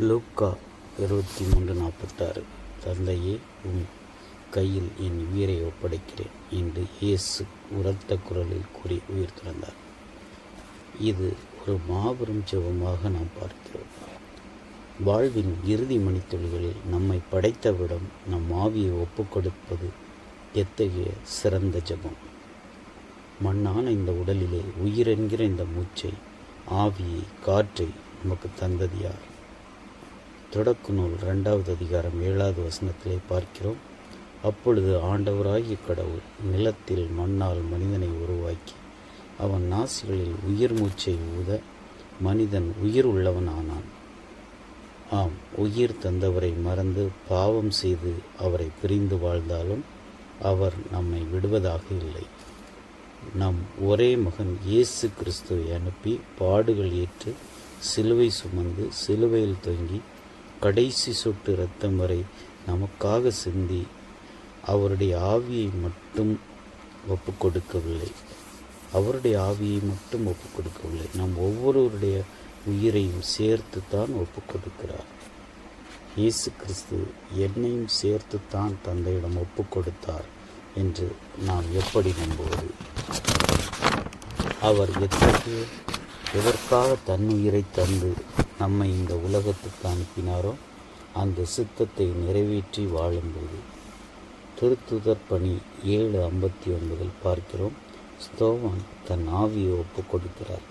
லூக்கா 23:46. தந்தையே, உம் கையில் என் உயிரை ஒப்படைக்கிறேன் என்று இயேசு உரத்த குரலில் கூறி உயிர் துறந்தார். இது ஒரு மாபெரும் ஜெபமாக நாம் பார்க்கிறோம். வாழ்வின் இறுதி மணித்துளிகளில் நம்மை படைத்தவிடம் நம் ஆவியை ஒப்புக் கொடுப்பது எத்தகைய சிறந்த ஜெபம்! மண்ணான இந்த உடலிலே உயிரென்கிற இந்த மூச்சை, ஆவியை, காற்றை நமக்கு தந்தது யார்? தொடக்க நூல் 2வது அதிகாரம் 7வது வசனத்திலே பார்க்கிறோம். அப்பொழுது ஆண்டவராகிய கடவுள் நிலத்தில் மண்ணால் மனிதனை உருவாக்கி அவன் நாசிகளில் உயிர் மூச்சை ஊத மனிதன் உயிர் உள்ளவன் ஆனான். ஆம், உயிர் தந்தவரை மறந்து பாவம் செய்து அவரை பிரிந்து வாழ்ந்தாலும் அவர் நம்மை விடுவதாக இல்லை. நம் ஒரே மகன் இயேசு கிறிஸ்துவை அனுப்பி பாடுகள் ஏற்று சிலுவை சுமந்து சிலுவையில் தொங்கி கடைசி சொட்டு இரத்தம் வரை நமக்காக சிந்தி அவருடைய ஆவியை மட்டும் ஒப்புக் கொடுக்கவில்லை. நம் ஒவ்வொருவருடைய உயிரையும் சேர்த்துத்தான் ஒப்புக் கொடுக்கிறார். இயேசு கிறிஸ்து என்னையும் சேர்த்துத்தான் தந்தையிடம் ஒப்புக் கொடுத்தார் என்று நாம் எப்படி நம்புவது? அவர் எதற்காக தன்னுயிரை தந்து நம்மை இந்த உலகத்துக்கு அனுப்பினாரோ அந்த சித்தத்தை நிறைவேற்றி வாழும்போது திருத்துதர் பணி 7:59 பார்க்கிறோம். ஸ்தோவான் தன் ஆவியை ஒப்புக் கொடுக்கிறார்.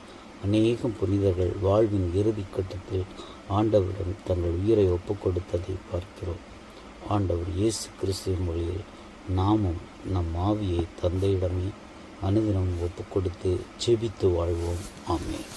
அநேகம் புனிதர்கள் வாழ்வின் இறுதி கட்டத்தில் ஆண்டவரிடம் தங்கள் உயிரை ஒப்புக் கொடுத்ததை பார்க்கிறோம். ஆண்டவர் இயேசு கிறிஸ்துவின் மொழியில் நாமும் நம் ஆவியை தந்தையிடமே அனுதினம் ஒப்புக் கொடுத்து ஜெபித்து வாழ்வோம். ஆமென்.